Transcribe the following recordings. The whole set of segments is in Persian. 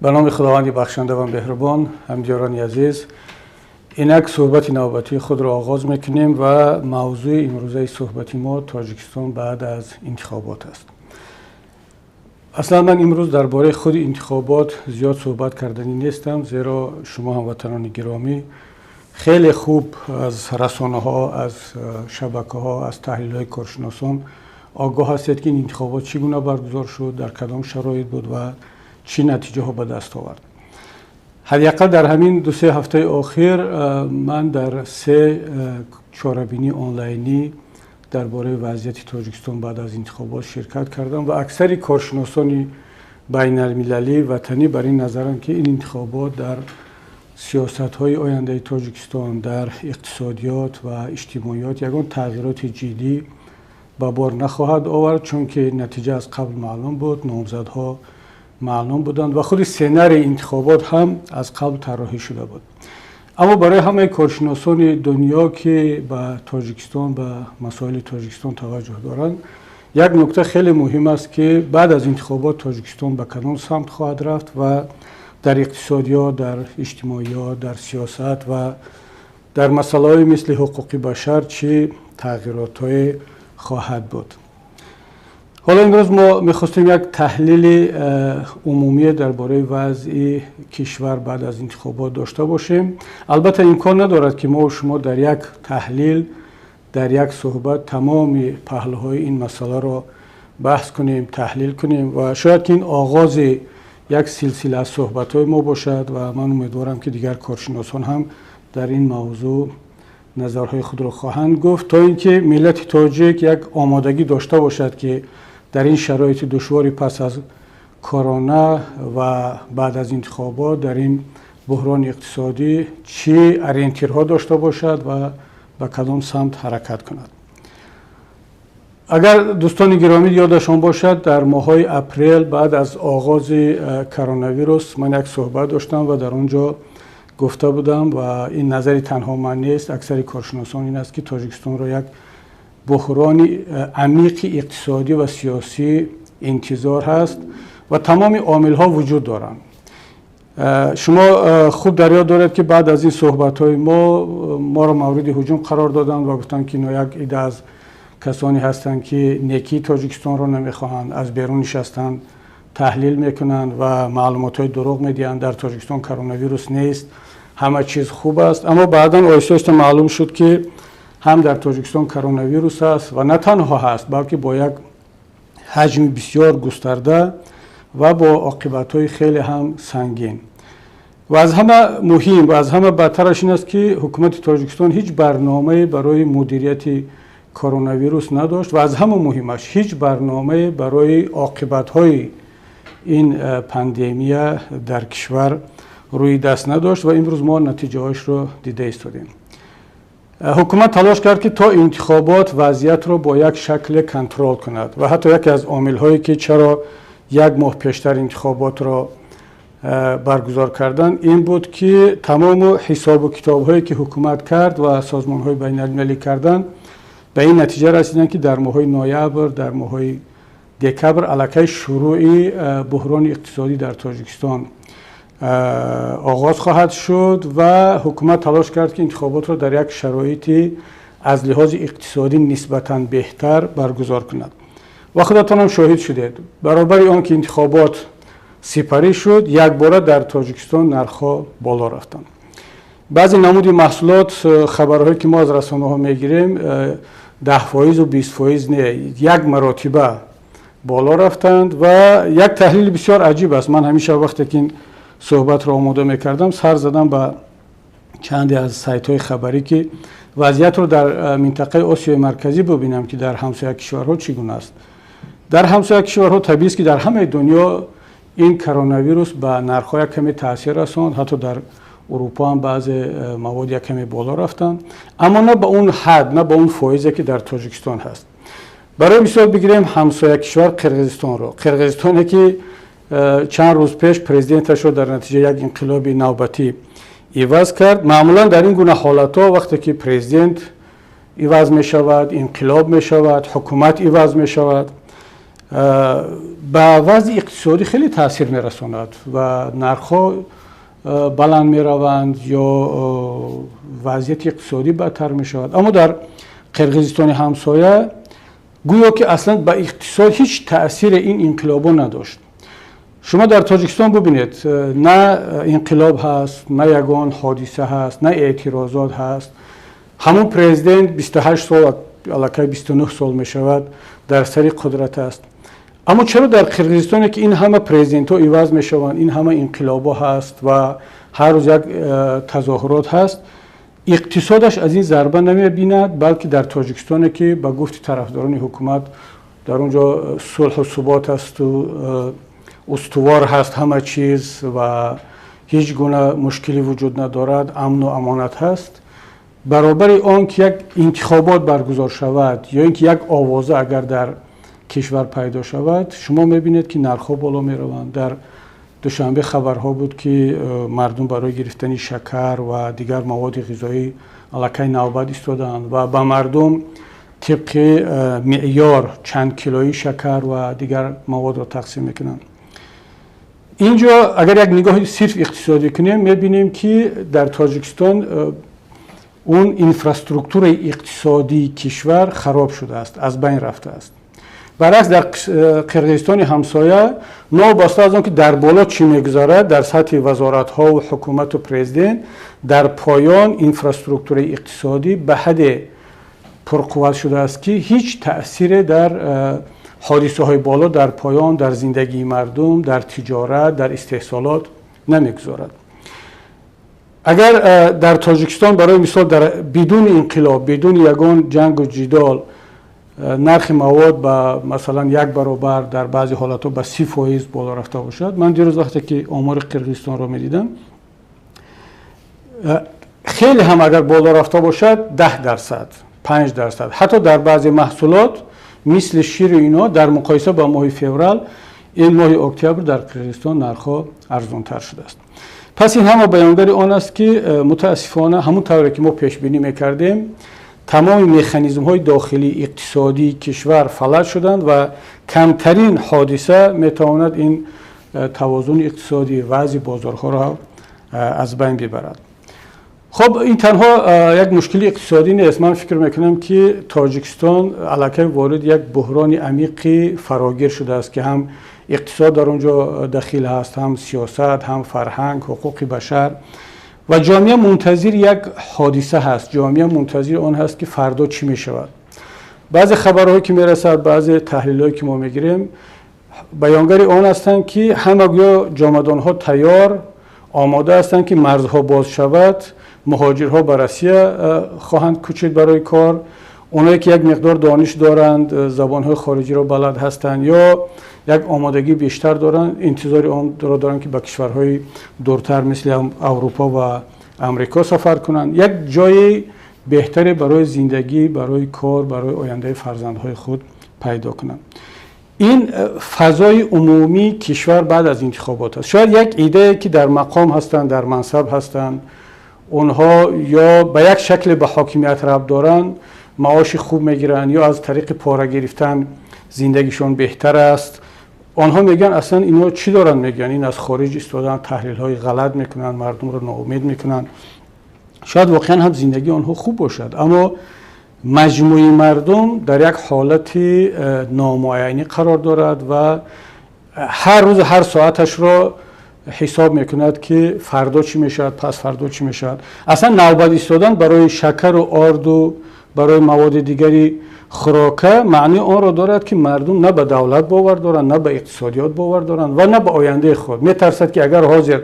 به نام خداوند بخشنده و مهربان، همدیاران عزیز، اینک صحبت نوبتی خود را آغاز میکنیم و موضوع امروزه صحبتی ما تاجیکستان بعد از انتخابات است. اصلا من امروز درباره خود انتخابات زیاد صحبت کردنی نیستم، زیرا شما هموطنان گرامی خیلی خوب از رسانه ها، از شبکه ها، از تحلیل های کارشناسان آگاه هستید که این انتخابات چگونه برگزار شد، در کدام شرایط بود و چی نتیجه ها به دست آورد. حداقل در همین 2-3 هفته اخیر من در 3 چهاره‌بینی آنلاینی درباره وضعیت تاجیکستان بعد از انتخابات شرکت کردم و اکثر کارشناسان بین المللی وطنی بر این نظرند که این انتخابات در سیاست‌های آینده تاجیکستان، در اقتصادیات و اجتماعیات یگان تغییرات جدی به بار نخواهد آورد، چون که نتیجه از قبل معلوم بود، نامزدها معلوم بودند و خود سناریوی انتخابات هم از قبل طراحی شده بود. اما برای همه کارشناسان دنیا که به تاجیکستان، به مسائل تاجیکستان توجه دارند، یک نکته خیلی مهم است که بعد از انتخابات تاجیکستان به کدام سمت خواهد رفت و در اقتصادیات، در اجتماعیات، در سیاست و در مسائل مثل حقوق بشر چه تغییراتی خواهد بود. حالا امروز ما می‌خواستیم یک تحلیل عمومی درباره وضع کشور بعد از انتخابات داشته باشیم. البته امکان ندارد که ما و شما در یک تحلیل، در یک صحبت تمام پهلوهای این مسئله را بحث کنیم، تحلیل کنیم و شاید که این آغاز یک سلسله از صحبت‌های ما باشد و من امیدوارم که دیگر کارشناسان هم در این موضوع نظرهای خود را خواهند گفت تا اینکه ملت تاجیک یک آمادگی داشته باشد که در این شرایط دشواری پس از کرونا و بعد از انتخابات در این بحران اقتصادی چه اریانتیرها داشته باشد و به کدام سمت حرکت کند. اگر دوستان گرامی یادشان باشد در ماه‌های اپریل بعد از آغاز کرونا ویروس من یک صحبت داشتم و در اونجا گفته بودم و این نظری تنها من نیست، اکثر کارشناسان این است که تاجیکستان را یک بحران عمیق اقتصادی و سیاسی انتظار هست و تمام عامل‌ها وجود دارند. شما خوب در یاد دارید که بعد از این صحبت‌های ما را مورد هجوم قرار دادند و گفتند که اینا یک عده از کسانی هستند که نیکی تاجیکستان را نمیخواهند، از بیرون نشستند تحلیل میکنند و معلومات‌های دروغ میدهند، در تاجیکستان کرونا ویروس نیست، همه چیز خوب است. اما بعداً آهسته معلوم شد که هم در تاجیکستان کرونا ویروس است و نه تنها هست بلکه با یک حجم بسیار گسترده و با عاقبت‌های خیلی هم سنگین. و از همه مهم و از همه بدترش این است که حکومت تاجیکستان هیچ برنامه برای مدیریت کرونا ویروس نداشت و از همه مهمش هیچ برنامه برای عاقبت‌های این پاندمی در کشور روی دست نداشت و امروز ما نتیجه هاش رو دیده ایستادیم. حکومت تلاش کرد که تا انتخابات وضعیت رو با یک شکل کنترل کند و حتی یکی از عامل‌هایی که چرا یک ماه پیشتر انتخابات را برگزار کردن این بود که تمام حساب و کتاب‌هایی که حکومت کرد و سازمان‌های بین‌المللی کردن به این نتیجه رسیدن که در ماه‌های نوامبر، در ماه‌های دکبر علیه شروع بحران اقتصادی در تاجیکستان آغاز خواهد شد و حکومت تلاش کرد که انتخابات را در یک شرایطی از لحاظ اقتصادی نسبتاً بهتر برگزار کند. و خودتان هم شاهد شدید برابر آن که انتخابات سپری شد یک باره در تاجیکستان نرخ‌ها بالا رفتند. بعضی نمود محصولات خبرهایی که ما از رسانه‌ها میگیریم 10% و 20% نه، یک مراتبه بالا رفتند و یک تحلیل بسیار عجیب است. من همیشه وقتی که این صحبت را آماده میکردم سر زدم به چندی از سایت‌های خبری که وضعیت رو در منطقه آسیای مرکزی ببینم که در همسایه کشورها چگونه است. در همسایه کشورها طبیعی است که در همه دنیا این کرونا ویروس به نرخ‌ها کمی تاثیر رساند، حتی در اروپا هم بعض مواد یک کمی بالا رفتند، اما نه به اون حد، نه به اون فایزی که در تاجیکستان هست. برای مثال بگیریم همسایه کشور قرقیزستان رو. قرقیزستانی که چند روز پیش پرزیدنتش رو در نتیجه یک انقلاب نوبتی عوض کرد. معمولا در این گونه حالت‌ها وقتی که پرزیدنت عوض می شود، انقلاب می شود، حکومت عوض می شود، به وضع اقتصادی خیلی تاثیر میرساند و نرخ‌ها بلند میروند یا وضعیت اقتصادی بدتر میشود. اما در قرقیزستان همسایه گویا که اصلا به اقتصاد هیچ تأثیر این انقلاب‌ها نداشت. شما در تاجیکستان ببینید نه انقلاب هست، نه یگان حادثه هست، نه اعتراضات هست. همون پرزیدنت 28 سال علاقه 29 سال می شود در سر قدرت است. اما چرا در قرقیزستان که این همه پرزیدنت ها عوض می شوند، این همه انقلاب ها هست و هر روز یک تظاهرات هست، اقتصادش از این ضربه نمی بیند، بلکه در تاجیکستان که با گفت طرفداران حکومت در اونجا صلح و ثبات است و استوار هست همه چیز و هیچ گونه مشکلی وجود ندارد، امن و امانت هست. برابر آن که یک انتخابات برگزار شود یا اینکه یک آوازه اگر در کشور پیدا شود، شما میبینید که نرخ‌ها بالا میروند. در دوشنبه خبرها بود که مردم برای گرفتن شکر و دیگر مواد غذایی علاقه نوبت ایستادند و به مردم طبق معیار چند کیلویی شکر و دیگر مواد را تقسیم میکنند. اینجا اگر یک نگاه صرف اقتصادی کنیم میبینیم که در تاجیکستان اون اینفراستراکچور اقتصادی کشور خراب شده است، از بین رفته است. برعکس در قرقیزستان همسایه نابسته از آن که در بالا چی میگذارد در سطح وزارت ها و حکومت و پرزیدنت، در پایان اینفراستراکچور اقتصادی به حد پرقوت شده است که هیچ تأثیر در حادثه های بالا در پایان در زندگی مردم، در تجارت، در استحصالات نمیگذارد. اگر در تاجیکستان برای مثال بدون انقلاب، بدون یگان جنگ و جدال نرخ مواد به مثلا 1 برابر در بعضی حالتها به 30% بالا رفته باشد، من دیروز وقتی که آمار قرقیزستان را میدیدم خیلی هم اگر بالا رفته باشد 10%، 5%، حتی در بعضی محصولات مثل شیر اینا در مقایسه با ماه فوریه این ماه اکتبر در قرقیزستان نرخ‌ها ارزان‌تر شده است. پس این هم بیانگر آن است که متاسفانه همون طوری که ما پیش بینی میکردیم تمام مکانیزم های داخلی اقتصادی کشور فلج شدند و کمترین حادثه میتواند این توازن اقتصادی وضع بازارها را از بین ببرد. خب این تنها یک مشکل اقتصادی نیست. من فکر میکنم که تاجیکستان علاقه وارد یک بحران عمیق فراگیر شده است که هم اقتصاد در اونجا دخیل هست، هم سیاست، هم فرهنگ، حقوق بشر و جامعه منتظر یک حادثه هست. جامعه منتظر آن هست که فردا چی می شود. بعضی خبرهایی که میرسد، بعضی تحلیل‌هایی که ما میگیریم بیانگر آن هستند که همه جامدان‌ها تیار آماده هستند که مرزها باز شود، مهاجرها به روسیه خواهند کوچید برای کار. اونایی که یک مقدار دانش دارند، زبان‌های خارجی را بلد هستند یا یک آمادگی بیشتر دارند، انتظار آن را دارند که به کشورهای دورتر مثل اروپا و امریکا سفر کنند، یک جای بهتری برای زندگی، برای کار، برای آینده فرزندهای خود پیدا کنند. این فضای عمومی کشور بعد از انتخابات است. شاید یک ایده که در مقام هستند، در منصب هستند، اونها یا به یک شکل به حاکمیت ربط دارند، معاش خوب میگیرن یا از طریق پاره گرفتن زندگیشون بهتر است. آنها میگن اصلا اینا چی دارن میگن؟ این از خارج استادن تحلیل های غلط میکنن، مردم رو ناامید میکنن. شاید واقعا هم زندگی آنها خوب باشد، اما مجموعه مردم در یک حالت نامعینی قرار دارد و هر روز هر ساعتش را حساب میکند که فردا چی میشد، پس فردا چی میشد. اصلا نوبت ایستادن برای شکر و آرد و برای مواد دیگری خوراکه معنی آن را دارد که مردم نه به دولت باور دارند، نه به اقتصادیات باور دارند و نه به آینده خود. میترسد که اگر حاضر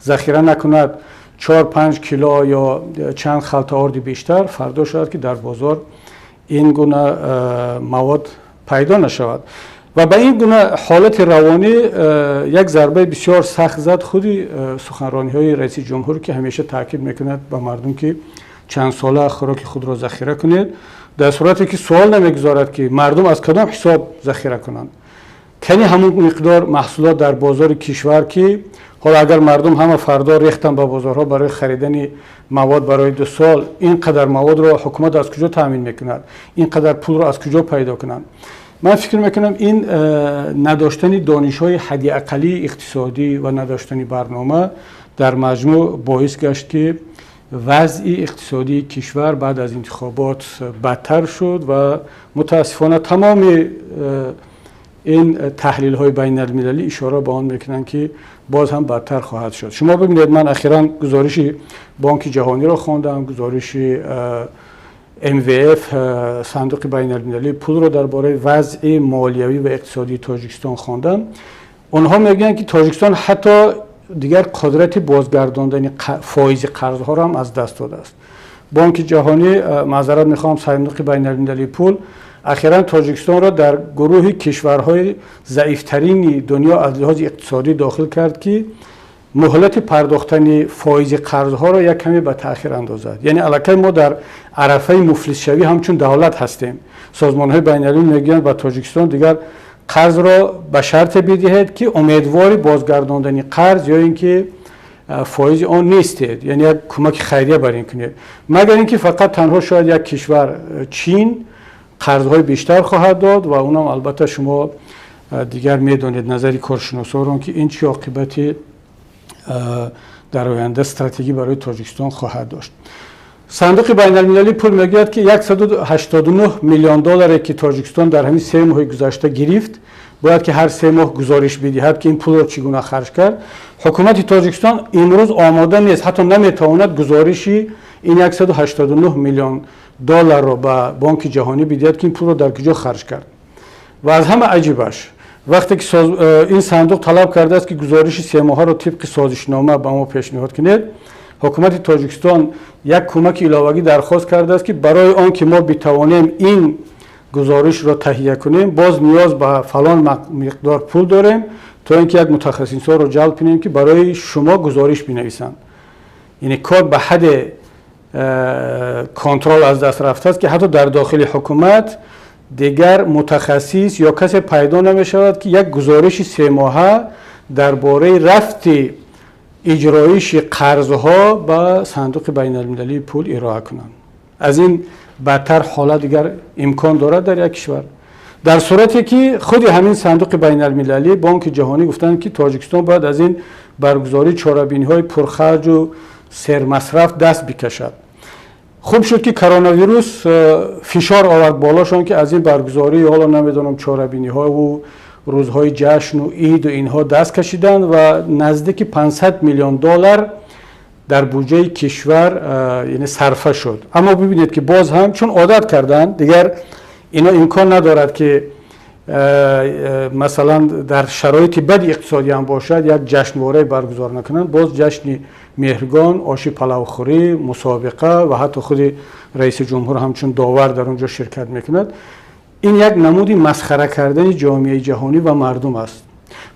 ذخیره نکند 4-5 کیلو یا چند خلط آرد بیشتر، فردا شاید که در بازار این گونه مواد پیدا نشود و به این گونه حالت روانی یک ضربه بسیار سخت زد. خودی سخنرانی های رئیس جمهور که همیشه تاکید میکند به مردم که چند ساله خوراک خود را ذخیره کنید، در صورتی که سوال نمیگذارد که مردم از کدام حساب ذخیره کنند. کنی همون مقدار محصولات در بازار کشور که حالا اگر مردم همه فردا ریختن به بازارها برای خریدن مواد برای 2 سال، اینقدر مواد را حکومت از کجا تامین میکند؟ اینقدر پول را از کجا پیدا کنند؟ من فکر میکنم این نداشتن دانش‌های حد اقلی اقتصادی و نداشتن برنامه در مجموع باعث گشت که وضع اقتصادی کشور بعد از انتخابات بدتر شد و متاسفانه تمام این تحلیل های بین المللی اشاره به آن میکنن که باز هم بدتر خواهد شد. شما ببینید من اخیراً گزارش بانک جهانی را خواندم، گزارش MVF صندوق بین المللی پول را درباره وضع مالیوی و اقتصادی تاجیکستان خواندم. اونها میگن که تاجیکستان حتی دیگر قدرت بازگرداندن فایز قرضها را هم از دست داده است. بانک جهانی، معذرت میخوام، صندوق بین المللی پول اخیراً تاجیکستان را در گروه کشورهای ضعیفترین دنیا از لحاظ اقتصادی داخل کرد که مهلت پرداختن فایز قرضها را یک کمی به تأخیر اندازد. یعنی الکی ما در عرفه مفلس شوی همچون دولت هستیم. سازمان‌های بین‌المللی میگن با تاجیکستان دیگر قرض را به شرط بدهید که امیدوار بازگرداندن قرض یا اینکه فایز آن نیستید، یعنی یک کمک خیریه بر این کنید، مگر اینکه فقط تنها شاید یک کشور چین قرض‌های بیشتر خواهد داد و اونم البته شما دیگر میدونید نظری کارشناسان که این چه عاقبتی در آینده استراتژی برای تاجیکستان خواهد داشت. صندوق بین المللی پول میگوید که 189 میلیون دلار که تاجیکستان در همین 3 ماه گذشته گرفت باید که هر 3 ماه گزارش بدهد که این پول را چگونه خرج کرد. حکومت تاجیکستان امروز آماده نیست، حتی نمیتواند گزارشی این 189 میلیون دلار را به بانک جهانی بدهد که این پول را در کجا خرج کرد. و از همه عجیبش وقتی که این صندوق طلب کرده است که گزارش 3 ماهه را طبق سازشنامه به ما پیشنهاد کنید، حکومت تاجیکستان یک کمک علاوه‌ای درخواست کرده است که برای آن که ما بتوانیم این گزارش را تهیه کنیم باز نیاز به فلان مقدار پول داریم تا اینکه یک متخصصین را جلب کنیم که برای شما گزارش بنویسند. یعنی کار به حد کنترل از دست رفته است که حتی در داخل حکومت دیگر متخصص یا کسی پیدا نمی شود که یک گزارش 3 ماهه درباره رفت اجرایش قرضها به صندوق بین المللی پول ارائه کنند. از این بدتر حالت دیگر امکان دارد در یک کشور، در صورتی که خود همین صندوق بین المللی بانک جهانی گفتند که تاجیکستان باید از این برگزاری چاره‌بینی‌های پرخرج و سرمصرف دست بکشد. خوب شد که کرونا ویروس فشار آورد بالاشون که از این برگزاری حالا نمیدونم چاره‌بینی‌ها و روزهای جشن و عید و اینها دست کشیدن و نزدیک 500 میلیون دلار در بودجه کشور یعنی صرفه شد. اما ببینید که باز هم چون عادت کردن دیگر اینا امکان ندارد که مثلا در شرایط بد اقتصادی هم باشد یک جشنواره برگزار نکنند. باز جشن مهرگان، آشی پلوخوری، مسابقه و حتی خود رئیس جمهور همچون داور در اونجا شرکت میکند. این یک نمودی مسخره کردن جامعه جهانی و مردم است.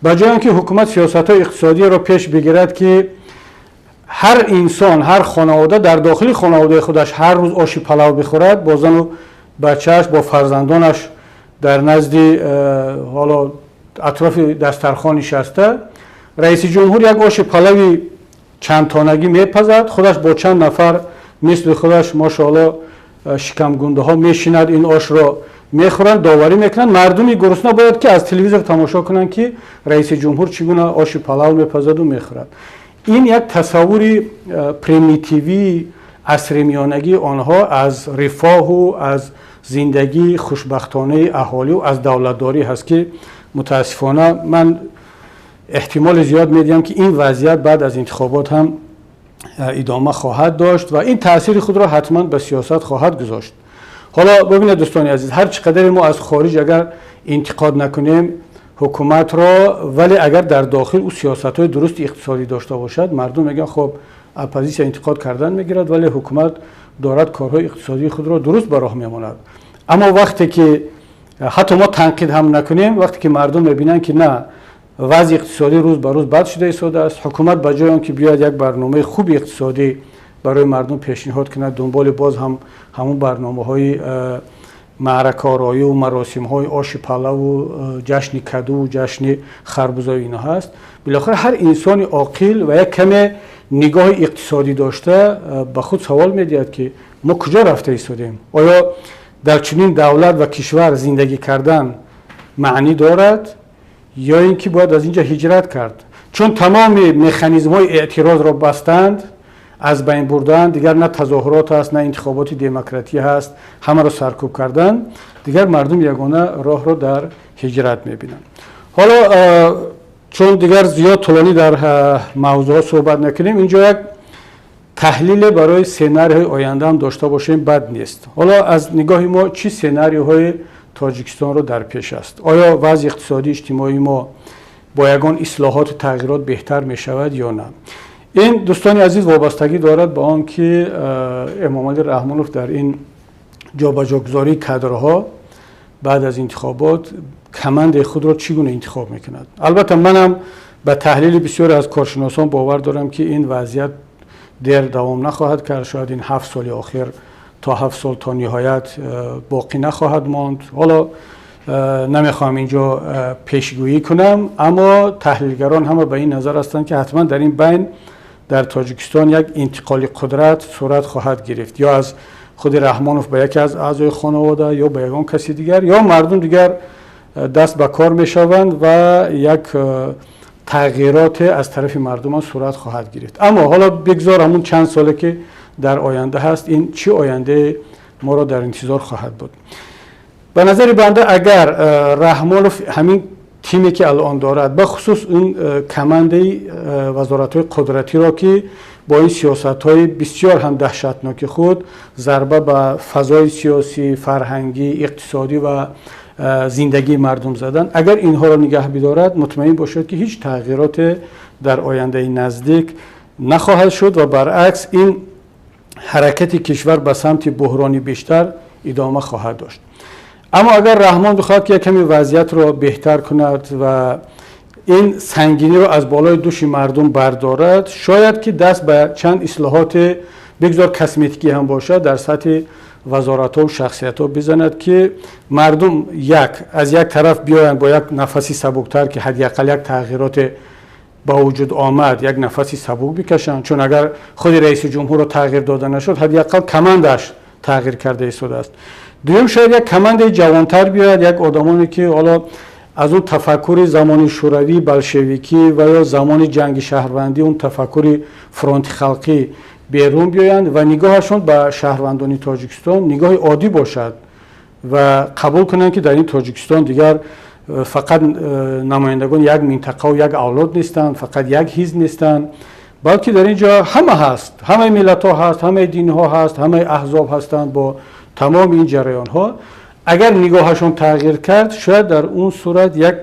به جای اینکه حکومت سیاست‌های اقتصادی را پیش بگیرد که هر انسان، هر خانواده در داخل خانواده خودش هر روز آشی پلو بخورد، با زن و بچه‌اش با فرزندانش در نزد حالا اطراف دسترخوان نشسته، رئیس جمهور یک آش پلوی چند تانگی میپزد، خودش با چند نفر مثل خودش ماشاءالله شکم گنده ها میشیند این آش را میخورند، داوری میکنند. مردمی گرسنه باید که از تلویزیون تماشا کنند که رئیس جمهور چگونه آش پلو میپزد و میخورد. این یک تصوری پریمیتیوی عصر میانگی آنها از رفاه و از زندگی خوشبختانه اهالی و از دولتداری هست که متاسفانه من احتمال زیاد میدیم که این وضعیت بعد از انتخابات هم ادامه خواهد داشت و این تأثیر خود را حتما به سیاست خواهد گذاشت. حالا ببینید دوستان عزیز، هر چقدر ما از خارج اگر انتقاد نکنیم حکومت را، ولی اگر در داخل او سیاست‌های درست اقتصادی داشته باشد مردم میگن خب اپوزیسیون انتقاد کردن میگیرد ولی حکومت دارد کارهای اقتصادی خود را درست به راه میماند. اما وقتی که حتی ما تنقید هم نکنیم، وقتی که مردم میبینن که نه وضع اقتصادی روز به روز بد شده ایستاده است، حکومت به جای آنکه بیاد یک برنامه خوب اقتصادی برای مردم پیشنهاد کند، دنبال باز همون برنامه‌های معرکه آرایی و مراسم‌های آش پلو و جشن کدو و جشن خربزه اینا هست. بالاخره هر انسان عاقل و یک کم نگاه اقتصادی داشته به خود سوال می‌دهد که ما کجا رفته ایستادیم؟ آیا در چنین دولت و کشور زندگی کردن معنی دارد یا اینکه باید از اینجا هجرت کرد؟ چون تمام مکانیزم‌های اعتراض را بستند، از بین بردن، دیگر نه تظاهرات است نه انتخابات دموکراتی هست، همه را سرکوب کردن، دیگر مردم یگانه راه را در هجرت می‌بینند. حالا چون دیگر زیاد طولانی در موضوع صحبت نکنیم، اینجا یک تحلیل برای سناریوهای آینده هم داشته باشیم بد نیست. حالا از نگاه ما چی سناریوهای تاجیکستان رو در پیش است؟ آیا وضع اقتصادی اجتماعی ما با یگان اصلاحات و تغییرات بهتر می شود یا نه؟ این دوستان عزیز وابستگی دارد به آن که امام علی رحمانوف در این جابجاگذاری کادرها بعد از انتخابات کمند خود را چگونه انتخاب میکند. البته منم به تحلیل بسیار از کارشناسان باور دارم که این وضعیت دیر دوام نخواهد کرد، شاید این 7 سال آخر تا 7 سال تا نهایت باقی نخواهد ماند. حالا نمیخوام اینجا پیشگویی کنم، اما تحلیلگران همه به این نظر هستند که حتما در این بین در تاجیکستان یک انتقال قدرت صورت خواهد گرفت، یا از خود رحمانوف به یکی از اعضای خانواده یا به یگان کسی دیگر، یا مردم دیگر دست به کار میشوند و یک تغییرات از طرف مردم صورت خواهد گرفت. اما حالا بگذار همون چند ساله که در آینده هست، این چی آینده ما را در انتظار خواهد بود. به نظر بنده اگر رحمانوف همین تیمی که الان دارد، به خصوص این کمانده وزارت‌های قدرتی را که با این سیاست‌های بسیار هم دهشتناک خود ضربه به فضای سیاسی، فرهنگی، اقتصادی و زندگی مردم زدن، اگر اینها را نگه بدارد، مطمئن باشد که هیچ تغییرات در آینده نزدیک نخواهد شد و برعکس این حرکت کشور به سمت بحرانی بیشتر ادامه خواهد داشت. اما اگر رحمان بخواهد که کمی وضعیت را بهتر کند و این سنگینی را از بالای دوش مردم بردارد، شاید که دست به چند اصلاحات بگذار کسمتیکی هم باشد در سطح وزارت‌ها و شخصیت‌ها بزند که مردم از یک طرف بیایند با یک نفسی سبکتر که حداقل یک تغییرات با وجود آمد، یک نفسی سبک بکشند، چون اگر خود رئیس جمهور را تغییر داده نشد، حداقل کماندش تغییر کرده شده است. دوم شاید یک کمند جوانتر بیاید، یک آدمانی که حالا از اون تفکر زمان شوروی بلشویکی و یا زمان جنگ شهروندی، اون تفکر فرانت خلقی بیرون بیایند و نگاهشون به شهروندان تاجیکستان نگاه عادی باشد و قبول کنند که در این تاجیکستان دیگر فقط نمایندگان یک منطقه و یک اولاد نیستند، فقط یک حزب نیستند، بلکه در اینجا همه هست، همه ملت ها هست، همه دین ها هست، همه احزاب هستند با تمام این جریان ها. اگر نگاهشون تغییر کرد، شاید در اون صورت یک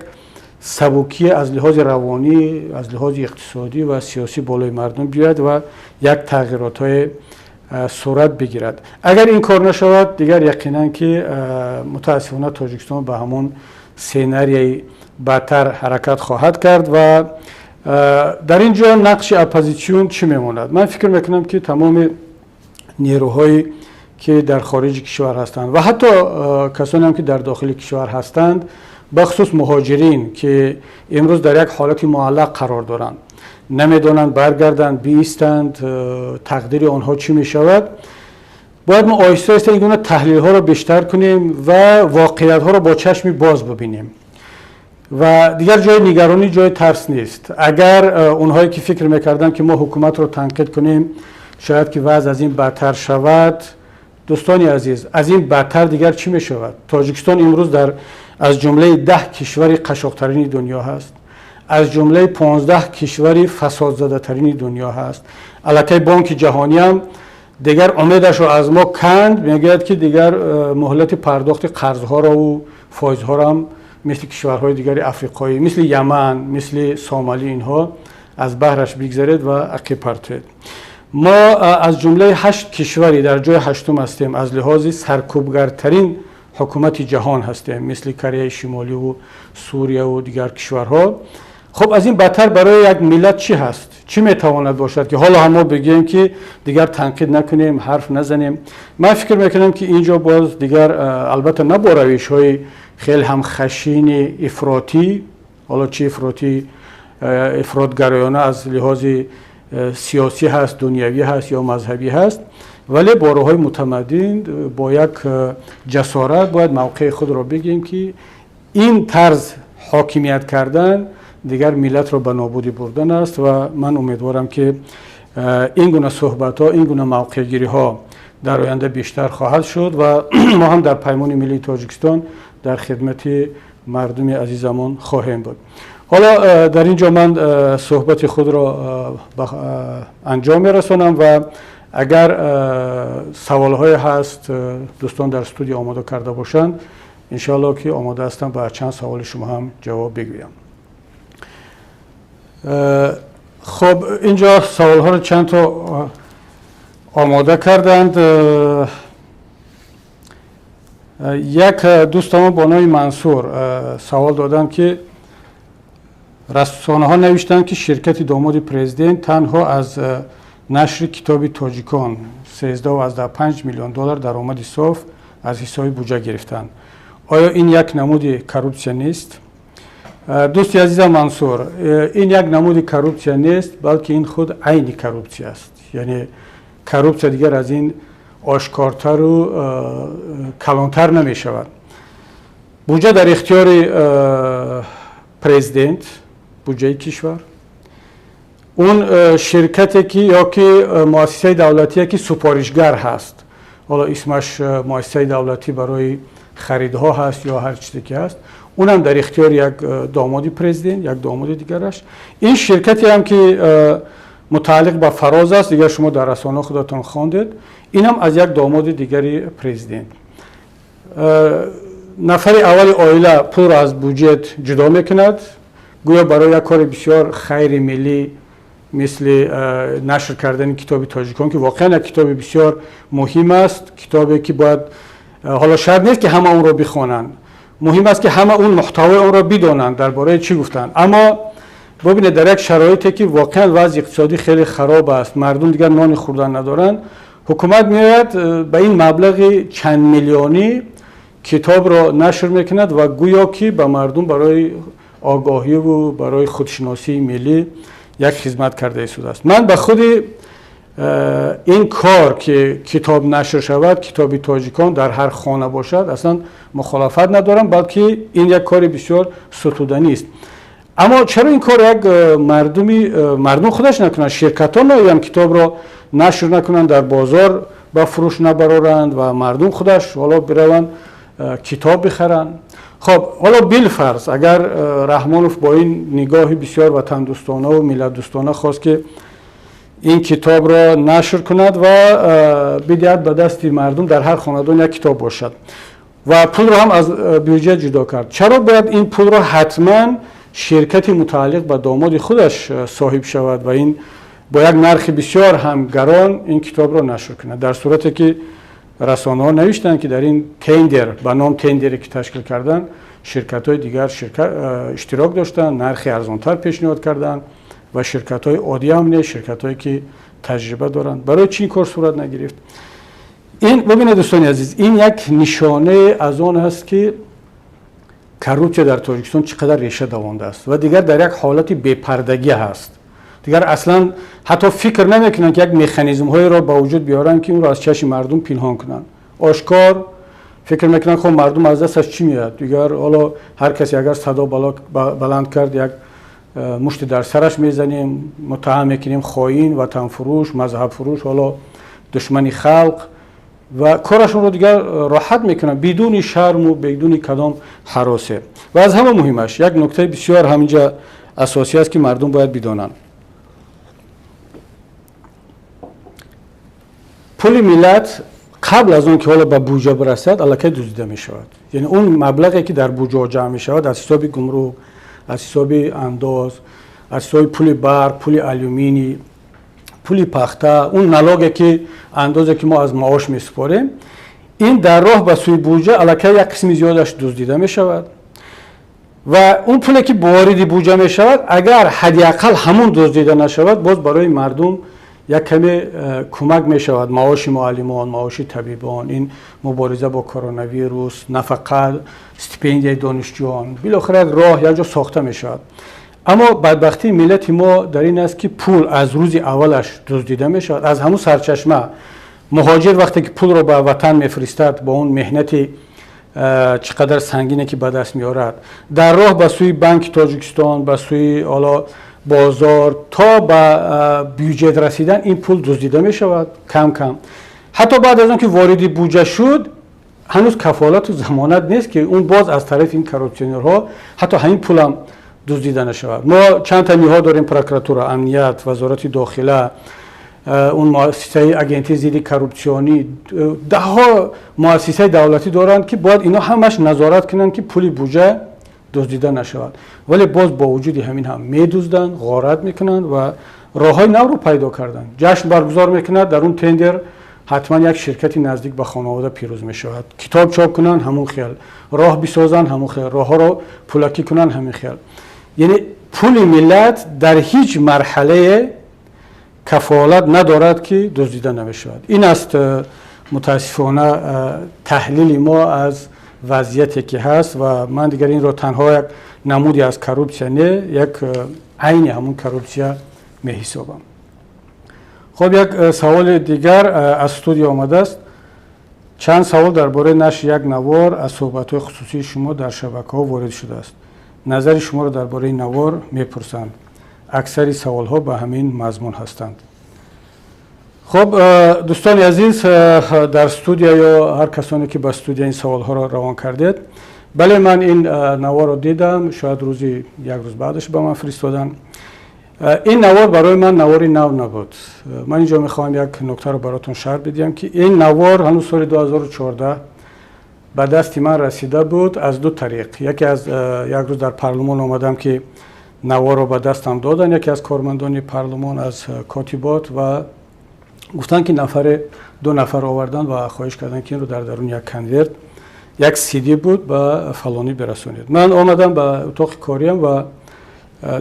سبکی از لحاظ روانی، از لحاظ اقتصادی و سیاسی بالای مردم بیاید و یک تغییرات های صورت بگیرد. اگر این کار نشود، دیگر یقینا که متاسفانه تاجیکستان به همون سیناریوی بدتر حرکت خواهد کرد و در اینجا نقش اپوزیسیون چی میماند؟ من فکر میکنم که تمام نیروهایی که در خارج کشور هستند و حتی کسانی هم که در داخل کشور هستند، بخصوص مهاجرین که امروز در یک حالت معلق قرار دارند، نمیدونند برگردند بیستند، تقدیر آنها چی می شود، باید ما آهسته آهسته این گونه تحلیل ها را بیشتر کنیم و واقعیت ها را با چشم باز ببینیم و دیگر جای نگرانی، جای ترس نیست. اگر اونهایی که فکر میکردن که ما حکومت رو تنقید کنیم شاید که وضع از این بدتر شود، دوستانی عزیز، از این بدتر دیگر چی می شود؟ تاجیکستان امروز از جمله 10 کشور قشاق‌ترین دنیا هست، از جمله 15 کشور فساد زده ترین دنیا هست. البته بانک جهانی هم دیگر امیدش رو از ما کند، میگوید که دیگر مهلت پرداخت قرضها را و فایزها را هم مثل کشورهای دیگر افریقایی، مثل یمن، مثل سومالی، اینها از بحرش بگذارید و عقب پرتید. ما از جمله 8 کشوری در جای 8م هستیم از لحاظ سرکوبگرترین حکومت جهان هستیم، مثل کره شمالی و سوریه و دیگر کشورها. خب از این بدتر برای یک ملت چی هست؟ چی میتواند باشد که حالا هم ما بگیم که دیگر تنقید نکنیم، حرف نزنیم؟ من فکر میکنم که اینجا باز دیگر البته نه با روش‌های خیلی هم خشین افراطی، حالا چه افراطی، افراط‌گرایانه از لحاظ سیاسی هست، دنیوی هست یا مذهبی هست، ولی با راه‌های متمدن با یک جسارت باید موقع خود را بگیم که این طرز حاکمیت کردن دیگر ملت را به نابودی بردن است و من امیدوارم که این گونه صحبت ها، این گونه موقع گیری ها در آینده بیشتر خواهد شد و ما هم در پیمان ملی تاجیکستان در خدمت مردم عزیزمان خواهیم بود. حالا در اینجا من صحبت خود را انجام می‌رسانم و اگر سوال‌های هست دوستان در استودیو آماده کرده باشند انشاءالله که آماده هستم به چند سوال شما هم جواب بگویم. خب اینجا سوال‌ها رو چند تا آماده کردند. یک دوستان با نام منصور سوال دادن که رسانه ها نوشتند که شرکت داماد پرزیدنت تنها از نشر کتاب تاجیکان 13.5 میلیون دلار درآمد صاف از حساب بودجه گرفتند. آیا این یک نمود کروپسیون نیست؟ دوستی عزیزم منصور، این یک نمود کروپسیون نیست بلکه این خود عین کروپسیون است. یعنی کروپسیون دیگر از این آشکارتر و کلانتر نمی شود. بودجه در اختیار پرزیدنت، بودجه کشور، اون شرکتی که یا که مؤسسه دولتی که سفارشگر هست، حالا اسمش مؤسسه دولتی برای خریدها هست یا هر چیزی که هست، اونم در اختیار یک داماد پرزیدنت، یک داماد دیگرش. این شرکتی هم که متعلق به فراز است، دیگر شما در رسانه خودتون خواندید، این هم از یک داماد دیگری پرزیدنت. نفر اول عائله پول را از بودجه جدا میکند، گویا برای یک کار بسیار خیر ملی مثل نشر کردن کتاب تاجیکان که واقعا یک کتاب بسیار مهم است، کتابی که باید، حالا شاید نیست که همه اون را بخوانند، مهم است که همه اون محتوای اون را بدانند درباره چی گفتند. اما ببینید در یک شرایطی که واقعا وضع اقتصادی خیلی خراب است، مردم دیگر نان خوردن ندارند، حکومت میاد به این مبلغ چند میلیونی کتاب را نشر میکند و گویا که به مردم برای آگاهی و برای خودشناسی ملی یک خدمت کرده شده است. من به خود این کار که کتاب نشر شود، کتاب تاجیکان در هر خانه باشد، اصلا مخالفت ندارم، بلکه این یک کار بسیار ستودنی است. اما چرا این کار یک مردم خودش نکنند؟ شرکت ها هم کتاب را نشر نکنند، در بازار به فروش نبرارند و مردم خودش حالا بروند کتاب بخرند. خب حالا بالفرض اگر رحمانوف با این نگاه بسیار وطن دوستانه و ملت دوستانه خواست که این کتاب را نشر کند و بدهد به دست مردم در هر خانواده یک کتاب باشد و پول را هم از بودجه جدا کرد، چرا باید این پول را حتما شرکت متعلق به داماد خودش صاحب شود و این با یک نرخ بسیار هم گران این کتاب را نشر کند، در صورتی که رسانه ها نوشتن که در این تندر، به نام تندری که تشکیل کردن، شرکت های دیگر اشتراک داشتن، نرخ ارزانتر پیشنهاد کردن و شرکت های عادی هم نه، شرکت هایی که تجربه دارند. برای چی این کار صورت نگرفت؟ این ببینید دوستان عزیز، این یک نشانه از آن است که کروپسیون در تاجیکستان چقدر ریشه دوانده است و دیگر در یک حالت بی‌پردگی هست. دیگر اصلا حتی فکر نمیکنن که یک مکانیزم های را با وجود بیارن که اون را از چشم مردم پنهان کنن. آشکار فکر میکنن خب مردم از دستش چی میاد، دیگر حالا هر کسی اگر صدا بلند کرد یک مشت در سرش میزنیم، متهم میکنیم خائن، وطن فروش، مذهب فروش، حالا دشمنی خلق و کارشون رو دیگر راحت میکنن بدون شرم و بدون کدام هراسه. و از همه مهمش یک نکته بسیار همینجا اساسی است که مردم باید بدانند. پول ملت قبل از اون که حالا به بودجه برسد الکی دزدیده می شود. یعنی اون مبلغی که در بودجه جمع می شود از حساب گمرک، از حساب انداز، از حساب پول برق، پول آلومینی، پول پخته، اون نلاگی که اندازه که ما از معاش می سپاریم، این در راه به سوی بودجه الکی یک قسم زیادش دزدیده می شود و اون پولی که وارد بودجه می شود اگر حداقل همون دزدیده نشود باز برای مردم یک کمی کمک می شود. معاش معلمان، معاش طبیبان، این مبارزه با کرونا ویروس، نفقه، استیپندیای دانشجویان، بالاخره راه یک جا ساخته می شود. اما بدبختی ملت ما در این است که پول از روز اولش دزدیده می شود. از همون سرچشمه مهاجر وقتی که پول رو به وطن میفرستد با اون مهنت چقدر سنگینه که به دست میارد. در راه به سوی بانک تاجیکستان، به سوی حالا بازار تا به بودجه رسیدن این پول دزدیده می شود کم کم. حتی بعد از آن که واردی بودجه شد هنوز کفالت و ضمانت نیست که اون باز از طرف این کاروپسیونرها حتی همین پول هم دزدیده نشود. ما چند تا نیروها داریم، پروکراتور امنیت، وزارت داخله، اون مؤسسه اگنتی ضد کاروپسیونی، ده ها مؤسسه دولتی دارند که باید اینا همش نظارت کنند که پول بودجه دزدیده نشود، ولی باز با وجود همین هم میدزدند، غارت میکنند و راههای نو رو پیدا کردن. جشن برگزار میکنند، در اون تندر حتما یک شرکتی نزدیک به خانواده پیروز می شود. کتاب چاپ کنن همون خیال، راه بسازن همون خیال، راه ها رو پولکی کنن همین خیال. یعنی پول ملت در هیچ مرحله کفالت ندارد که دزدیده نمی شود. این است متاسفانه تحلیل ما از وضعیتی که هست و من دیگر این رو تنها یک نمودی از کاروپسیا نه، یک عین همون کاروپسیا می حسابم. خب یک سوال دیگر از استودیو آمده است. چند سوال درباره نشر یک نوار از صحبت‌های خصوصی شما در شبکه‌ها وارد شده است. نظر شما را درباره این نوار می‌پرسند. اکثر سوال‌ها به همین مضمون هستند. خب دوستان عزیز در استودیو یا هر کسانی که به استودیو این سوال‌ها را روان کردید، بله من این نوار را دیدم، شاید روزی یک روز بعدش به من فرستادن. این نوار برای من نواری نو نبود. من اینجا میخوام یک نکته رو براتون شرح بدیم که این نوار هنوز سال 2014 به دست من رسیده بود از دو طریق. یکی از یک روز در پارلمان آمدم که نوار رو به دستم دادن، یکی از کارمندان پارلمان از کاتبات و گفتن که دو نفر آوردن و خواهش کردن که این رو در درون یک کنورت یک CD بود به فلانی برسونید. من آمدم به اتاق کاریم و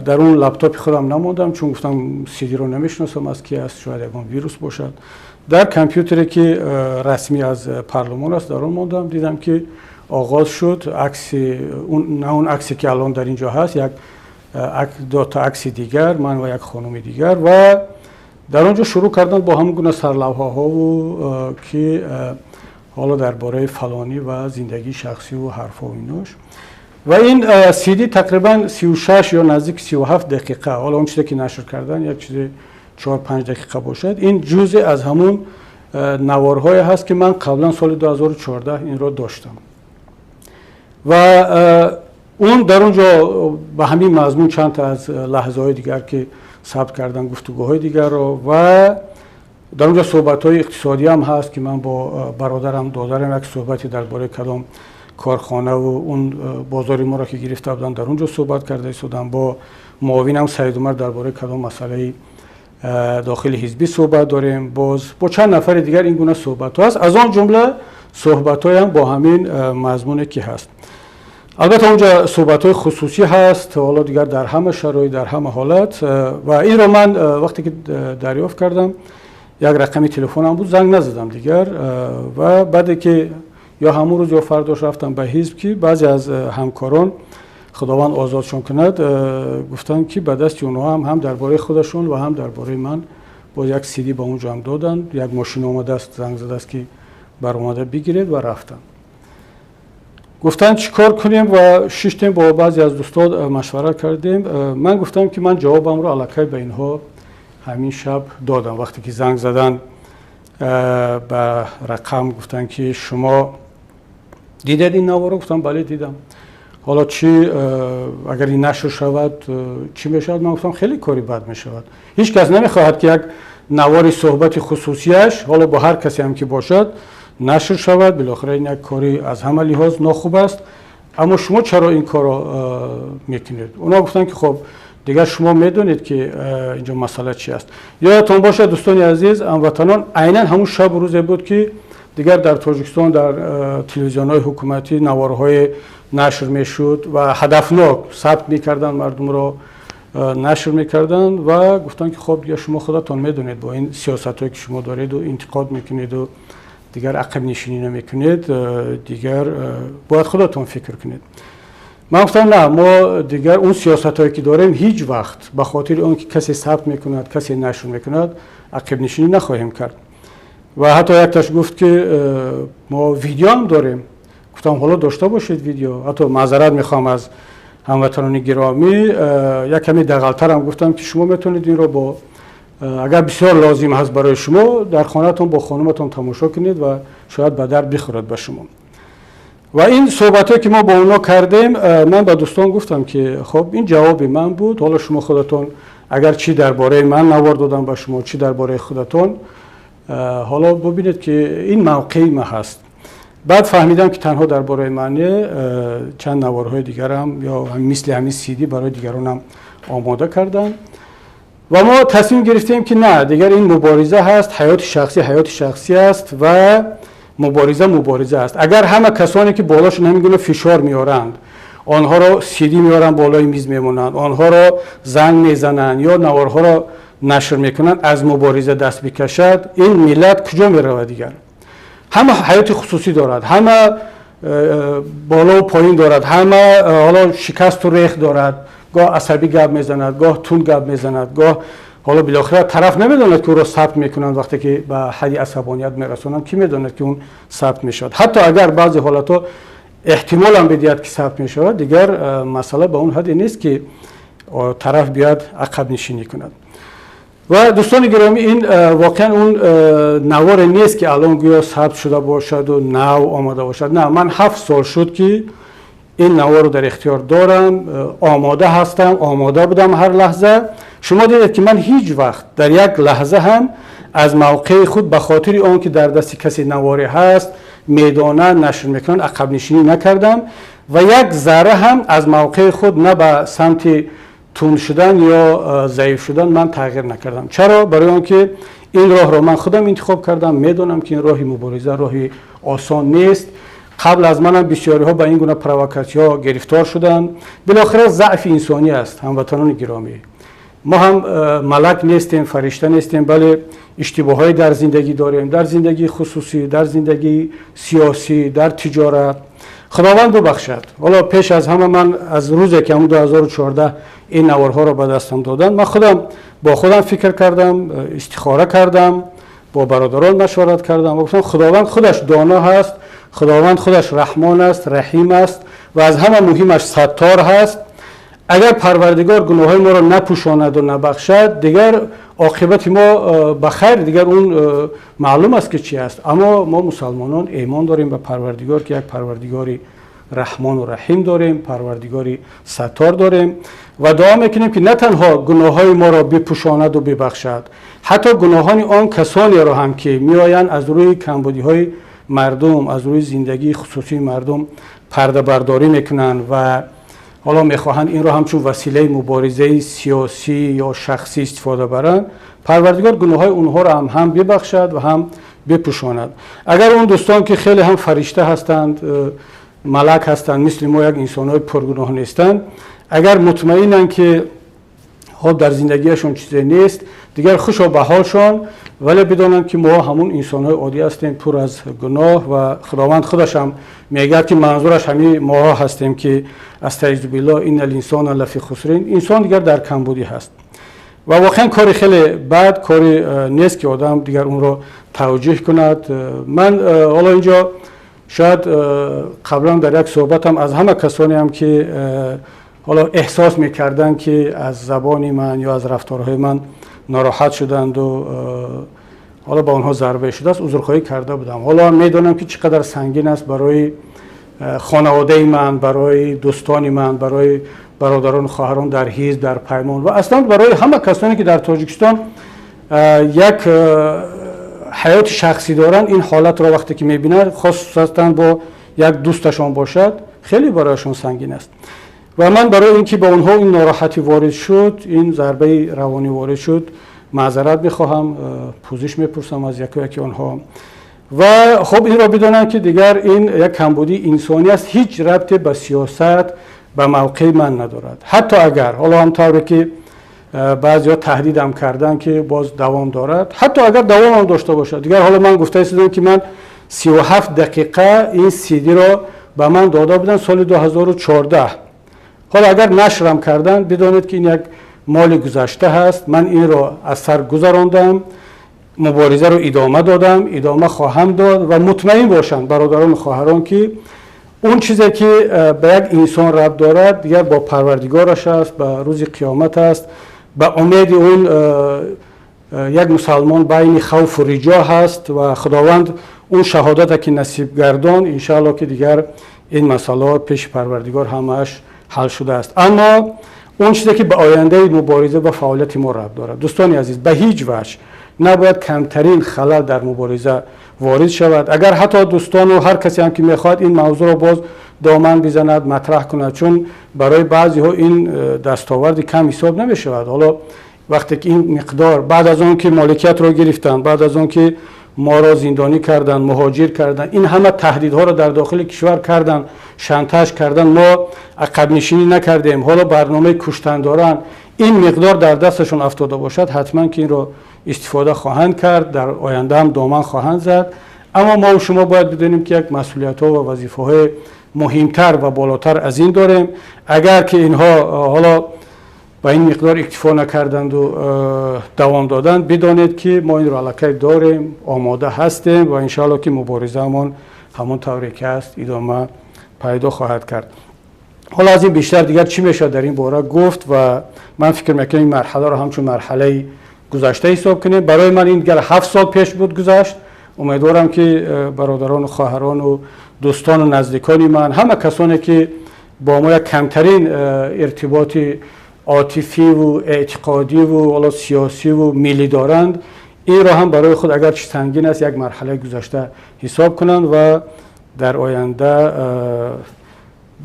در اون لپتاپ خودم نموندم چون گفتم CD رو نمیشناسم از کی است، شاید یک ویروس باشد. در کامپیوتری که رسمی از پارلمان است در اون موندم، دیدم که آغاز شد عکس اون عکسی که الان در اینجا هست، یک دو تا عکس دیگر، من و یک خانم دیگر، و در اونجا شروع کردن با همون گونه سرلوحه‌ها و که حالا درباره فلانی و زندگی شخصی و حرفا و ایناش. و این CD تقریبا 36 یا نزدیک 37 دقیقه، حالا اون چیزی که نشر کردن یک چیز 4-5 دقیقه باشد، این جزء از همون نوارهای هست که من قبلا سال 2014 این رو داشتم و اون در اونجا به همین مضمون چند تا از لحظه های دیگر که ثبت کردن، گفتگوهای دیگر رو، و در اونجا صحبت های اقتصادی هم هست که من با برادرم دادرم یک صحبتی درباره کدام کارخانه و اون بازاری ما را که گرفته بودن در اونجا صحبت کرده ایستادم. با معاونم سعید عمر درباره کدام مسئله داخل حزبی صحبت داریم، باز با چند نفر دیگر این گونه صحبت ها هست. از آن جمله صحبت های هم با همین مضمون که هست. البته اونجا صحبت های خصوصی هست، حالا دیگر در همه شرایط در همه حالت، و این رو من وقتی که دریافت کردم یک رقمی تلفنم بود، زنگ نزدم دیگر، و بعد که یا همون روز یا فرداش رفتم به حزب که بعضی از همکاران خداوند آزادشون کند گفتن که به دست اونها هم درباره خودشون و هم درباره من با یک CD با اونجا هم دادن. یک ماشین اومده است، زنگ زده است که بر اومده بگیرید و رفتن. گفتن چیکار کنیم و شیشتیم با بعضی از دوستان مشورت کردیم. من گفتم که من جوابم رو الکی به اینها همین شب دادم. وقتی که زنگ زدن به رقم گفتن که شما دیدید این نوار رو؟ گفتم بله دیدم. حالا چی اگر این نشر شود چی میشود؟ من گفتم خیلی کاری بد میشود. هیچ کس نمیخواهد که یک نوار صحبت خصوصیش حالا با هر کسی هم که باشد نشر شود. بالاخره این یک کاری از همه لحاظ ناخوب است، اما شما چرا این کار رو میکنید؟ اونا گفتن که خب دیگر شما میدونید که اینجا مسئله چی است. یادتون باشه دوستان عزیز، هموطنان، عیناً همون شب و روزی بود که دیگر در تاجیکستان در تلویزیون‌های حکومتی نوارهای نشر میشد و هدفناک ثبت میکردن، مردم رو نشر میکردن و گفتن که خب دیگه شما خودتون میدونید با این سیاستایی که شما دارید و انتقاد میکنید و دیگر عقب نشینی نمیکنید، دیگر باید خودتون فکر کنید. من گفتم نه، ما دیگر اون سیاستایی که داریم هیچ وقت به خاطر اون که کسی ثبت میکند، کسی نشر میکند، عقب نشینی نخواهیم کرد. و حتی یک تاش گفت که ما ویدیو هم داریم. گفتم حالا داشته باشید ویدیو. حتی معذرت میخوام از هموطنان گرامی، یک کمی دغل‌تر هم گفتم که شما میتونید این رو با اگر بسیار لازم هست برای شما در خانه‌تون با خانمتون تماشا کنید و شاید به درد بخورد به شما. و این صحبتایی که ما با اونا کردیم، من با دوستان گفتم که خب این جواب من بود، حالا شما خودتون اگر چی درباره من نوار دادم به شما، چی درباره خودتون، حالا ببینید که این موقعی ما هست. بعد فهمیدم که تنها درباره من چند نوارهای دیگرم یا مثل همین CD برای دیگرانم آماده کردم و ما تصمیم گرفتیم که نه دیگر این مبارزه هست، حیات شخصی است و مبارزه است. اگر همه کسانی که بالاشون همین فشار میارند، آنها را CD میارن بالای میز میمونند، آنها را زنگ میزنند یا نوارها را نشر میکنند، از مبارزه دست بکشد، این ملت کجا میرود دیگر؟ همه حیات خصوصی دارد، همه بالا و پایین دارد، همه حالا شکست و ریخت دارد، گاه عصبی گپ میزند، گاه تون گپ میزند، گاه حالا بالاخره طرف نمیداند که او را ثبت میکنند، وقتی که به حد عصبانیت میرسونند کی میداند که اون ثبت میشود. حتی اگر بعضی حالاتو احتمال هم بدهد که ثبت میشود، دیگر مسئله به اون حدی نیست که طرف بیاد عقب نشینی کند. و دوستان گرامی، این واقعا اون نوار نیست که الان گویا ثبت شده باشد و نو آماده باشد. نه، من 7 سال شد که این نوار رو در اختیار دارم، آماده هستم، آماده بودم هر لحظه. شما دیدید که من هیچ وقت در یک لحظه هم از موقع خود به خاطر آن که در دست کسی نواری هست میدانه نشر میکنن عقب نشینی نکردم و یک ذره هم از موقع خود نه به سمت تون شدن یا ضعیف شدن من تغییر نکردم. چرا؟ برای آنکه این راه را من خودم انتخاب کردم، میدونم که این راه مبارزه راهی آسان نیست. قبل از منم بسیاری ها به این گونه پرووکاسیون ها گرفتار شدن. بالاخره ضعف انسانی است هموطنان گرامی. ما هم ملک نیستیم، فرشته نیستیم، بله اشتباهات در زندگی داریم، در زندگی خصوصی، در زندگی سیاسی، در تجارت. خداوند ببخشد. حالا پیش از همه من از روزی که 2014 این نوارها را به دستم دادن، من خودم با خودم فکر کردم، استخاره کردم، با برادران مشورت کردم و گفتم خداوند خودش دانا هست، خداوند خودش رحمان است، رحیم است و از همه مهمش ستار هست. اگر پروردگار گناههای ما را نپوشاند و نبخشد، دیگر عاقبت ما بخیر، دیگر اون معلوم است که چی است. اما ما مسلمانان ایمان داریم به پروردگار که یک پروردگاری رحمان و رحیم داریم، پروردگاری ستار داریم و دعا میکنیم که نه تنها گناههای ما را بپوشاند و ببخشد، حتی گناهان آن کسانی را هم که میآیند از روی کمبودی های مردم، از روی زندگی خصوصی مردم پرده برداری میکنند و حالا میخواهند این را همچون وسیله مبارزه سیاسی یا شخصی استفاده برند، پروردگار گناههای اونها را هم ببخشد و هم بپوشاند. اگر اون دوستان که خیلی هم فرشته هستند، ملک هستند، مثل ما یک انسان‌های پرگناه نیستند، اگر مطمئنن که خب در زندگیشون چیزی نیست، دیگر خوشا به حالشان، ولی بدانند که ما همون انسان‌های عادی هستیم پر از گناه و خداوند خودش هم میگه که منظورش همین ما هستیم که استعیذ بالله ان الانسان لفی خسر، انسان دیگر در کمبودی هست و واقعا کار خیلی بد، کاری نیست که آدم دیگر اون رو توجیه کند. من حالا اینجا شاید قبلا در یک صحبتم از همه کسانی هم که حالا احساس میکردن که از زبان من یا از رفتارهای من ناراحت شدند و حالا با آنها ضربه شده است، عذرخواهی کرده بودم. حالا میدونم که چقدر سنگین است برای خانواده من، برای دوستان من، برای برادران خواهران در حزب، در پیمان و اصلا برای همه کسانی که در تاجیکستان یک حیات شخصی دارن. این حالت را وقتی که میبینن، خاصتا با یک دوستشان باشد، خیلی برایشان سنگین است. و من برای اینکه با اونها این ناراحتی وارد شد، این ضربه روانی وارد شد، معذرت میخواهم، پوزش میپرسم از یکی آنها و خب این را بدانم که دیگر این یک کمبودی انسانی است، هیچ ربطی به سیاست به موقع من ندارد. حتی اگر حالا همطوری که بعضیا تهدیدم کردن که باز دوام دارد، حتی اگر دوام هم داشته باشد، دیگر حالا من گفته ایستادم که من 37 دقیقه این CD را به من داده بودن سال 2014. حالا اگر نشرم کردن، بدانید که این یک مال گذشته هست. من این را از سر گذراندم، مبارزه رو ادامه دادم، ادامه خواهم داد و مطمئن باشند برادران خواهران که اون چیزی که به یک انسان ربط دارد دیگر با پروردگارش است، به روز قیامت است، به امید اون یک مسلمان بین خوف و رجا هست و خداوند اون شهادت که نصیب گردان انشاءالله که دیگر این مسئله پیش پروردگار همش حل شده است. اما اون چیزی که به آینده مبارزه و فعالیت ما ربط دارد، دوستان عزیز، به هیچ وجه نباید کمترین خلل در مبارزه وارد شود. اگر حتی دوستان و هر کسی هم که میخواد این موضوع رو باز دامن بزند، مطرح کند، چون برای بعضی ها این دستاورد کم حساب نمی شود. حالا وقتی که این مقدار بعد از اون که مالکیت رو گرفتن، بعد از اون که ما را زندانی کردن، مهاجر کردن، این همه تهدیدها رو در داخل کشور کردن، شانتاژ کردن، ما عقب نشینی نکردیم، حالا برنامه کشتن دارن، این مقدار در دستشون افتاده باشد حتما که این رو استفاده خواهند کرد، در آینده هم دامن خواهند زد. اما ما و شما باید بدونیم که یک مسئولیت‌ها و وظیفه‌های مهمتر و بالاتر از این داریم. اگر که اینها حالا با این مقدار اکتفا نکردند و دوام دادند، بدانید که ما این رو علاقه داریم، آماده هستیم و انشاءالله که مبارزه‌مون همون طوری که است ادامه پیدا خواهد کرد. حالا از این بیشتر دیگر چی میشه در این باره گفت و من فکر میکنم این مرحله رو همچون مرحله گذشته حساب کنیم. برای من این دیگر 7 سال پیش بود گذشت. امیدوارم که برادران و خواهران و دوستان و نزدیکان من، همه کسانی که با ما یک کمترین ارتباط عاطفی و اعتقادی و سیاسی و ملی دارند، این را هم برای خود اگر چه سنگین است یک مرحله گذشته حساب کنند و در آینده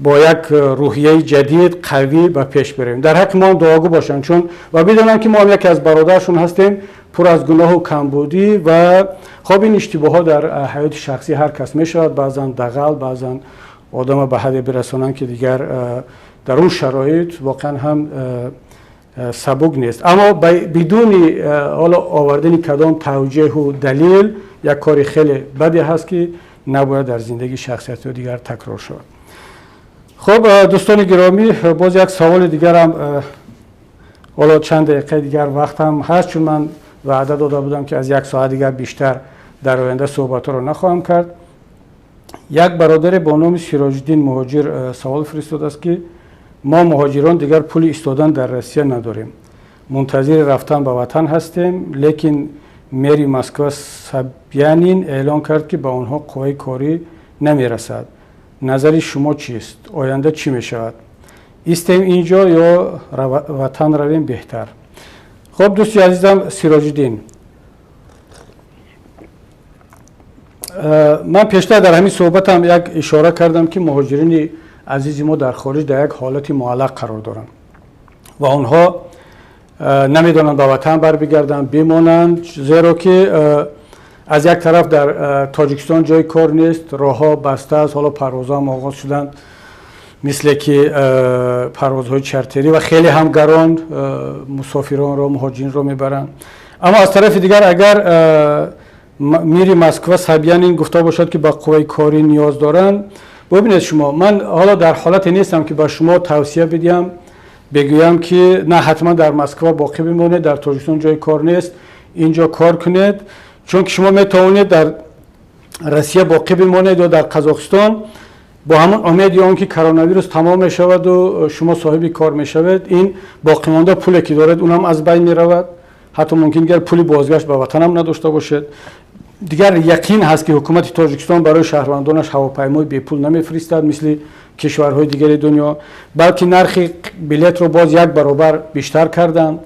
با یک روحیه جدید قوی به پیش بریم. در حق ما دعاگو باشند، چون و بدونن که ما هم یکی از برادرشون هستیم، پر از گناه و کمبودی و خب این اشتباه ها در حیات شخصی هر کس می شود، بعضا دغل، بعضا آدم به حد برسونن که دیگر در اون شرایط واقعا هم سبک نیست. اما بدون حالا آوردن کدام توجیه و دلیل یک کاری خیلی بدی هست که نباید در زندگی شخصیت دیگر تکرار شود. خب دوستان گرامی، باز یک سوال دیگر هم حالا چند دقیقه دیگر وقت هم هست، چون من وعده داده بودم که از 1 ساعت دیگر بیشتر در آینده صحبت رو نخواهم کرد. یک برادر با نام سراج الدین مهاجر سوال فرستاده است که ما مهاجران دیگر پول ایستادن در روسیه نداریم، منتظر رفتن به وطن هستیم، لیکن مری مسکو سبیانین اعلان کرد که به آنها قوه کاری نمیرسد. نظر شما چیست؟ آینده چی می شود؟ ایستیم اینجا یا وطن رویم بهتر؟ خب دوستی عزیزم سراج الدین، من پیشتر در همین صحبتم یک اشاره کردم که مهاجرین عزیز ما در خارج در یک حالت معلق قرار دارند و آنها نمیدونن به وطن بر بگردن بمانند، زیرا که از یک طرف در تاجیکستان جای کار نیست، راهها بسته است، حالا پروازها هم آغاز شدن مثل که پروازهای چارتری و خیلی هم گران مسافران را، مهاجرین را میبرند. اما از طرف دیگر اگر میری مسکو سبیان این گفته باشد که به قوه کاری نیاز دارن، ببینید شما، من حالا در حالت نیستم که به شما توصیه بدیم بگویم که نه حتما در مسکو باقی بمانید، در تاجیکستان جای کار نیست اینجا کار کنید، چون که شما میتوانید در روسیه باقی بمانید یا در قزاقستان با همون امید اون که کرونا ویروس تمام می شود و شما صاحب کار می شود، این باقی مانده پولی که دارد اونم از بین می رود، حتی ممکن دیگر پولی بازگشت به وطن هم نداشته باشد. دیگر یقین هست که حکومت تاجیکستان برای شهروندانش هواپیمای بی پول نمیفرستد مثل کشورهای دیگر دنیا، بلکه نرخ بلیط رو باز 1 برابر بیشتر کردن.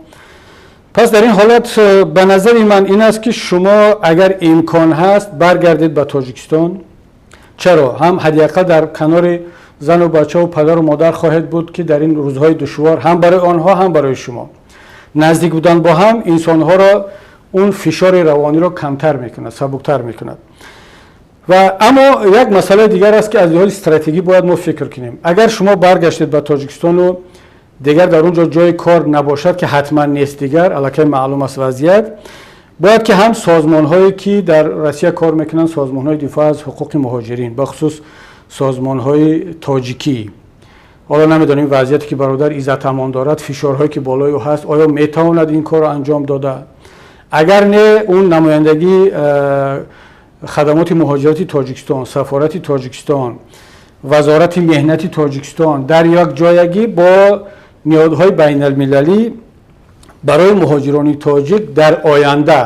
پس در این حالت به نظر من این است که شما اگر امکان هست برگردید به تاجیکستان. چرا؟ هم حداقل در کنار زن و بچه و پدر و مادر خواهد بود که در این روزهای دشوار هم برای آنها هم برای شما نزدیک بودن با هم انسانها را اون فشار روانی را کمتر میکند، سبکتر میکند. و اما یک مسئله دیگر است که از لحاظ استراتژی باید ما فکر کنیم. اگر شما برگشتید به تاجیکستان و دیگر در اونجا جای کار نباشد که حتما نیست، دیگر الکی معلوم است وضعیت، باید که هم سازمان هایی که در روسیه کار میکنن، سازمان های دفاع از حقوق مهاجرین، بخصوص سازمان های تاجیکی، حالا نمیدونیم وضعیتی که برادر عزت امان دارد، فشارهایی که بالای او هست، آیا میتواند این کار را انجام داده؟ اگر نه، اون نمایندگی خدمات مهاجرتی تاجیکستان، سفارت تاجیکستان وزارت مهنتی تاجیکستان در یک جایگی با نهادهای بین المللی برای مهاجران تاجیک در آینده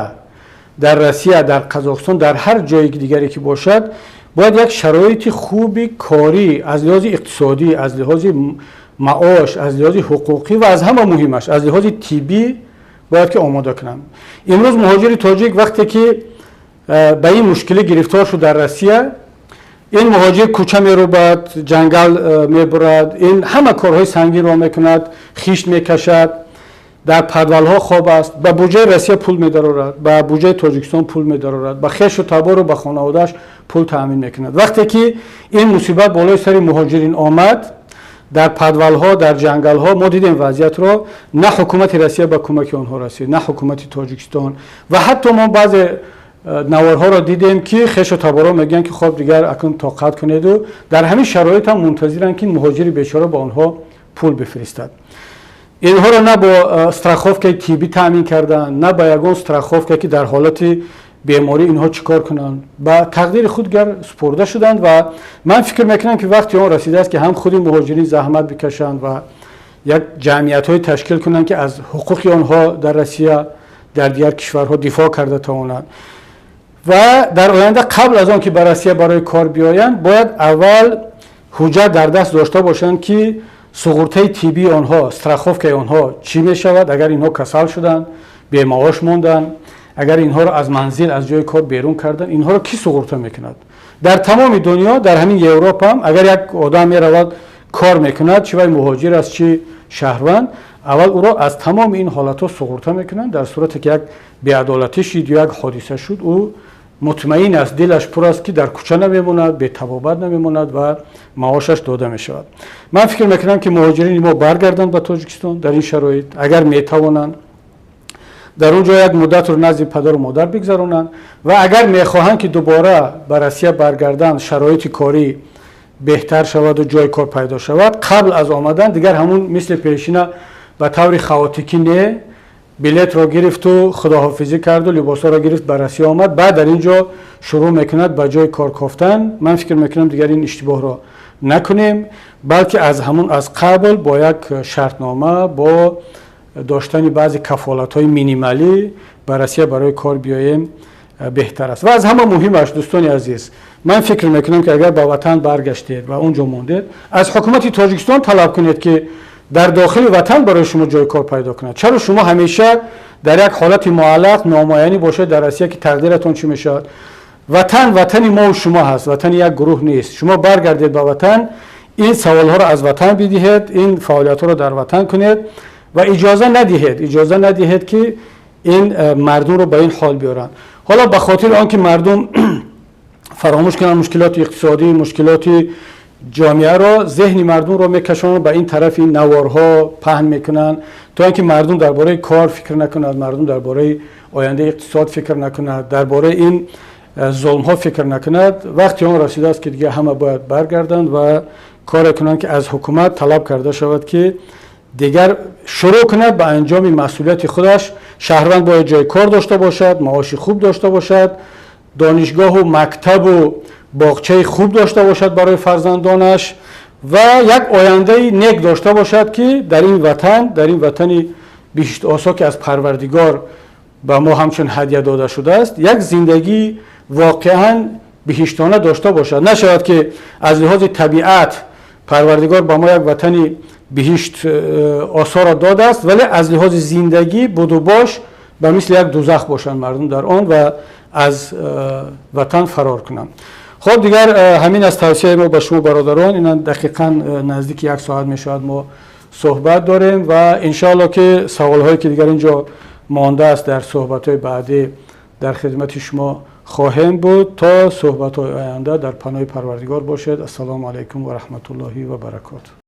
در روسیه، در قزاقستان، در هر جای دیگری که باشد باید یک شرایط خوبی کاری از لحاظ اقتصادی، از لحاظ معاش، از لحاظ حقوقی و از همه مهمش از لحاظ طبی باید که آماده کنم. امروز مهاجر تاجیک وقتی که به این مشکل گرفتار شد در روسیه، این مهاجر کوچه میروبد، جنگل میبرد، این همه کارهای سنگین را میکند، خیشت میکشد، در پدوالها خواب است، به بودجه روسیه پول میدارد، به بودجه تاجیکستان پول میدارد، به خویش و تبار و به خانواده‌اش پول تامین میکند. وقتی که این مصیبت بالای سر مهاجرین آمد در پدوالها، در جنگلها، ما دیدیم وضعیت را، نه حکومت روسیه به کمک آنها رسید، نه حکومت تاجیکستان و حتی ما بعض نوارها را دیدیم که خویش و تبارها میگن که خب دیگر اکنون طاقت کنید و در همین شرایط هم منتظرن که مهاجر بیچاره با آنها پول بفرستد. اینها را نه با استراخوفکای طبی تامین کردن، نه با یگان استراخوفکایی که در حالت بیماری اینها چیکار کنن، با تقدیر خود گر سپرده شدند و من فکر میکنم که وقتی آن رسیده است که هم خود مهاجرین زحمت بکشند و یک جمعیت‌های تشکیل کنند که از حقوق آنها در روسیه در دیگر کشورها دفاع کرده توانند و در آینده قبل از آن که به روسیه برای کار بیایند باید اول حجت در دست داشته باشند که سقوطه طبی آنها، استراخوفکای آنها چی می شود اگر اینها کسل شدن، بی معاش موندن، اگر اینها را از منزل از جای کار بیرون کردن، اینها را کی سقوطه میکند؟ در تمام دنیا، در همین اروپا هم اگر یک آدم می رود کار میکند، چه مهاجر است چه شهروند، اول او را از تمام این حالت ها سقوطه میکنند. در صورتی که یک بی‌عدالتی شد یا یک حادثه شد او مطمئن است، دلش پر است که در کوچه نمیموند، به تبابت نمیموند و معاشش داده می شود. من فکر میکنم که مهاجرین ما برگردند به تاجیکستان در این شرایط اگر میتوانند در اونجا یک مدت رو نزد پدر و مادر بگذرونند و اگر میخواهند که دوباره به روسیه برگردند شرایط کاری بهتر شود و جای کار پیدا شود، قبل از آمدن دیگر همون مثل پیشینه به طور خواتیکی نه بلیت را گرفت و خداحافظی کرد و لباسا را گرفت به روسیه آمد، بعد در اینجا شروع میکند به جای کار کافتن. من فکر میکنم دیگر این اشتباه را نکنیم، بلکه از قبل با یک شرطنامه با داشتن بعضی کفالت‌های مینیمالی به روسیه برای کار بیاییم بهتر است. و از همه مهمش دوستان عزیز، من فکر میکنم که اگر به وطن برگشتید و اونجا موندید، از حکومت تاجیکستان طلب کنید که در داخل وطن برای شما جای کار پیدا کند. چرا شما همیشه در یک حالت معلق نامعینی باشید در روسیه که تقدیرتون چی میشد؟ وطن ما و شما هست، وطن یک گروه نیست. شما برگردید به وطن، این سوالها را از وطن بدهید، این فعالیت‌ها را در وطن کنید و اجازه ندهید که این مردم رو به این حال بیارن. حالا به خاطر آنکه مردم فراموش کنن مشکلات اقتصادی، مشکلات جامعه را، ذهن مردم را میکشونن به این طرف، این نوارها پهن میکنن تا اینکه مردم درباره کار فکر نکنند، مردم درباره آینده اقتصاد فکر نکنند، درباره این ظلم ها فکر نکند. وقتی آن رسیده است که دیگه همه باید برگردند و کار کنند که از حکومت طلب کرده شود که دیگر شروع کند به انجام مسئولیت خودش. شهروند باید جای کار داشته باشد، معاش خوب داشته باشد، دانشگاه و مکتب و باغچه خوب داشته باشد برای فرزندانش و یک آینده نیک داشته باشد که در این وطن بهشت آسا که از پروردگار به ما همچون هدیه داده شده است، یک زندگی واقعا بهشتانه داشته باشد. نشود که از لحاظ طبیعت پروردگار به ما یک وطن بهشت آسا را داده است، ولی از لحاظ زندگی بود و باش به مثل یک دوزخ باشند مردم در آن و از وطن فرار کنند. خب دیگر همین از توصیه ما به شما برادران. این دقیقاً نزدیک یک ساعت می شود ما صحبت داریم و انشاءالله که سوالهایی که دیگر اینجا مانده است در صحبت‌های بعدی در خدمت شما خواهیم بود تا صحبت‌های آینده در پناه پروردگار باشد. السلام علیکم و رحمت الله و برکاته.